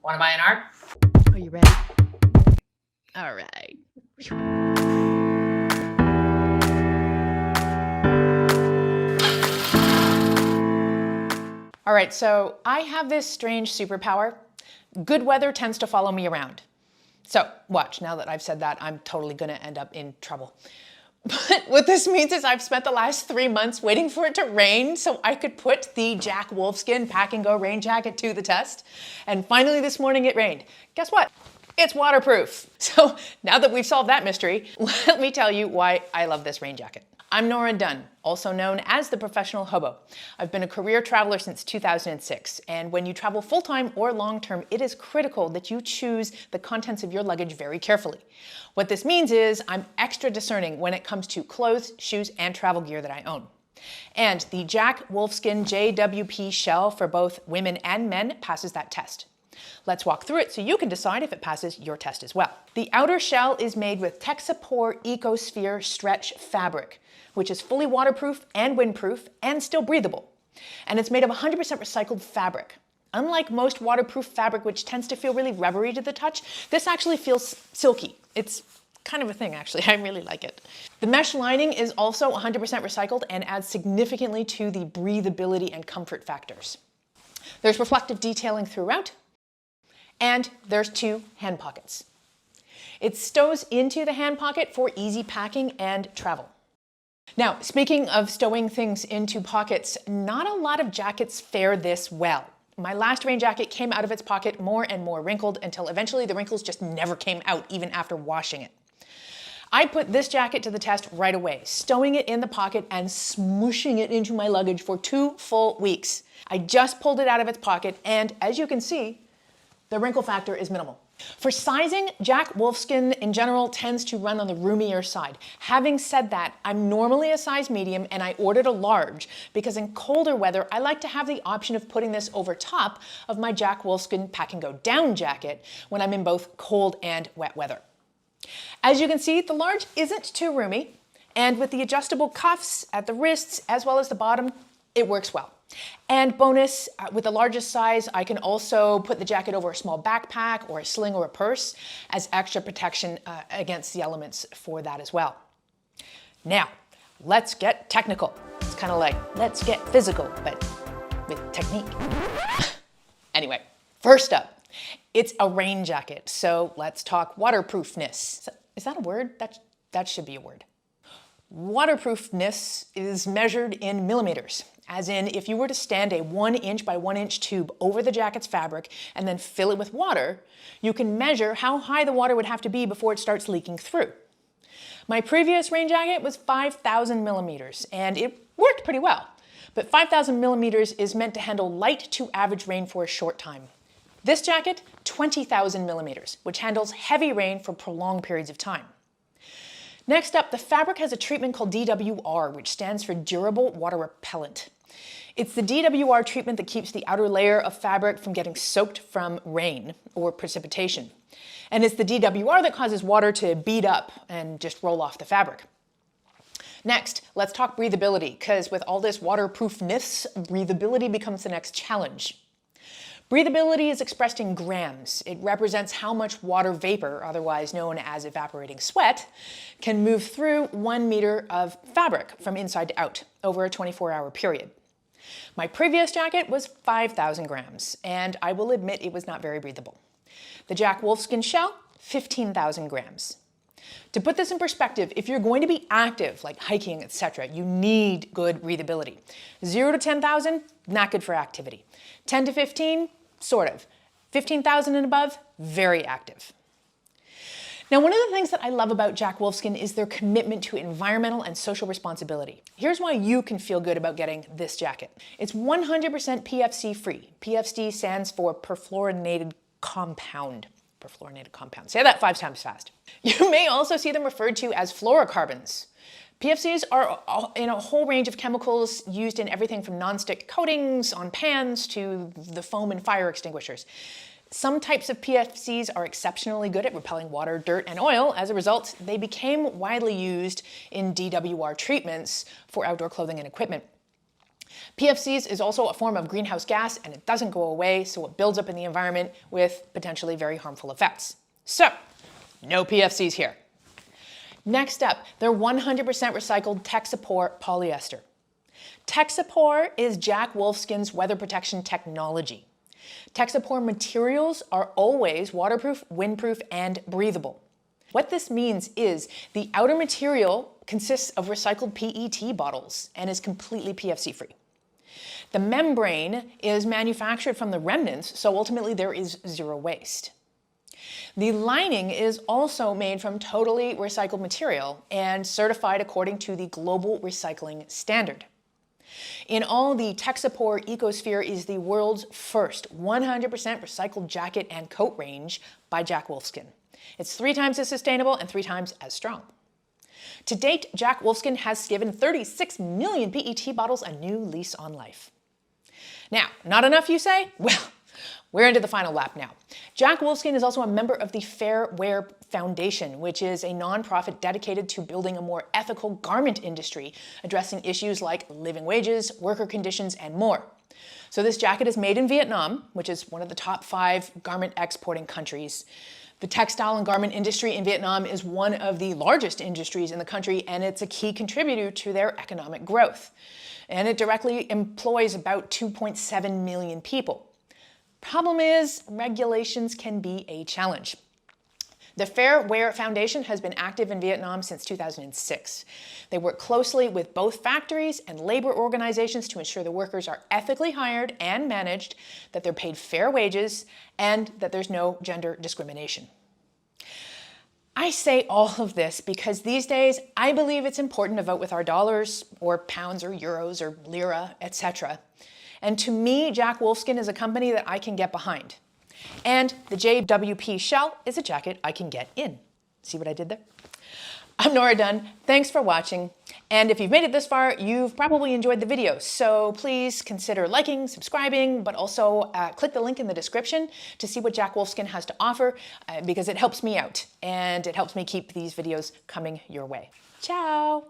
Want to buy an ARC? Are you ready? All right. All right, so I have this strange superpower. Good weather tends to follow me around. So watch, now that I've said that, I'm totally gonna end up in trouble. But what this means is I've spent the last 3 months waiting for it to rain so I could put the Jack Wolfskin Pack and Go rain jacket to the test. And finally this morning it rained. Guess what? It's waterproof. So now that we've solved that mystery, let me tell you why I love this rain jacket. I'm Nora Dunn, also known as the Professional Hobo. I've been a career traveler since 2006, and when you travel full-time or long-term, it is critical that you choose the contents of your luggage very carefully. What this means is I'm extra discerning when it comes to clothes, shoes, and travel gear that I own. And the Jack Wolfskin JWP Shell for both women and men passes that test. Let's walk through it so you can decide if it passes your test as well. The outer shell is made with Texapore Ecosphere Stretch Fabric, which is fully waterproof and windproof and still breathable. And it's made of 100% recycled fabric. Unlike most waterproof fabric, which tends to feel really rubbery to the touch, this actually feels silky. It's kind of a thing, actually. I really like it. The mesh lining is also 100% recycled and adds significantly to the breathability and comfort factors. There's reflective detailing throughout, and there's 2 hand pockets. It stows into the hand pocket for easy packing and travel. Now, speaking of stowing things into pockets, not a lot of jackets fare this well. My last rain jacket came out of its pocket more and more wrinkled until eventually the wrinkles just never came out, even after washing it. I put this jacket to the test right away, stowing it in the pocket and smooshing it into my luggage for 2 full weeks. I just pulled it out of its pocket, and as you can see, the wrinkle factor is minimal. For sizing, Jack Wolfskin in general tends to run on the roomier side. Having said that, I'm normally a size medium and I ordered a large because in colder weather, I like to have the option of putting this over top of my Jack Wolfskin Pack and Go down jacket when I'm in both cold and wet weather. As you can see, the large isn't too roomy, and with the adjustable cuffs at the wrists as well as the bottom, it works well. And bonus, with the largest size, I can also put the jacket over a small backpack or a sling or a purse as extra protection against the elements for that as well. Now, let's get technical. It's kind of like, let's get physical, but with technique. Anyway, first up, it's a rain jacket, so let's talk waterproofness. Is that a word? That should be a word. Waterproofness is measured in millimeters. As in, if you were to stand a 1 inch by 1 inch tube over the jacket's fabric and then fill it with water, you can measure how high the water would have to be before it starts leaking through. My previous rain jacket was 5,000 millimeters, and it worked pretty well. But 5,000 millimeters is meant to handle light to average rain for a short time. This jacket, 20,000 millimeters, which handles heavy rain for prolonged periods of time. Next up, the fabric has a treatment called DWR, which stands for Durable Water Repellent. It's the DWR treatment that keeps the outer layer of fabric from getting soaked from rain or precipitation. And it's the DWR that causes water to bead up and just roll off the fabric. Next, let's talk breathability, because with all this waterproofness, breathability becomes the next challenge. Breathability is expressed in grams. It represents how much water vapor, otherwise known as evaporating sweat, can move through 1 meter of fabric from inside to out over a 24-hour period. My previous jacket was 5,000 grams, and I will admit it was not very breathable. The Jack Wolfskin Shell, 15,000 grams. To put this in perspective, if you're going to be active, like hiking, etc., you need good breathability. 0 to 10,000, not good for activity. 10 to 15, sort of. 15,000 and above, very active. Now, one of the things that I love about Jack Wolfskin is their commitment to environmental and social responsibility. Here's why you can feel good about getting this jacket. It's 100% PFC free. PFC stands for perfluorinated compound. Perfluorinated compound. Say that 5 times fast. You may also see them referred to as fluorocarbons. PFCs are in a whole range of chemicals used in everything from non-stick coatings on pans to the foam and fire extinguishers. Some types of PFCs are exceptionally good at repelling water, dirt, and oil. As a result, they became widely used in DWR treatments for outdoor clothing and equipment. PFCs is also a form of greenhouse gas and it doesn't go away, so it builds up in the environment with potentially very harmful effects. So, no PFCs here. Next up, they're 100% recycled Texapore polyester. Texapore is Jack Wolfskin's weather protection technology. Texapore materials are always waterproof, windproof, and breathable. What this means is the outer material consists of recycled PET bottles and is completely PFC-free. The membrane is manufactured from the remnants, so ultimately there is zero waste. The lining is also made from totally recycled material and certified according to the global recycling standard. In all, the Texapore Ecosphere is the world's first 100% recycled jacket and coat range by Jack Wolfskin. It's 3 times as sustainable and 3 times as strong. To date, Jack Wolfskin has given 36 million PET bottles a new lease on life. Now, not enough, you say? Well, we're into the final lap now. Jack Wolfskin is also a member of the Fair Wear Foundation, which is a nonprofit dedicated to building a more ethical garment industry, addressing issues like living wages, worker conditions, and more. So this jacket is made in Vietnam, which is one of the top 5 garment exporting countries. The textile and garment industry in Vietnam is one of the largest industries in the country, and it's a key contributor to their economic growth. And it directly employs about 2.7 million people. Problem is, regulations can be a challenge. The Fair Wear Foundation has been active in Vietnam since 2006. They work closely with both factories and labor organizations to ensure the workers are ethically hired and managed, that they're paid fair wages, and that there's no gender discrimination. I say all of this because these days I believe it's important to vote with our dollars, or pounds, or euros, or lira, etc. And to me, Jack Wolfskin is a company that I can get behind. And the JWP Shell is a jacket I can get in. See what I did there? I'm Nora Dunn. Thanks for watching. And if you've made it this far, you've probably enjoyed the video. So please consider liking, subscribing, but also click the link in the description to see what Jack Wolfskin has to offer because it helps me out and it helps me keep these videos coming your way. Ciao.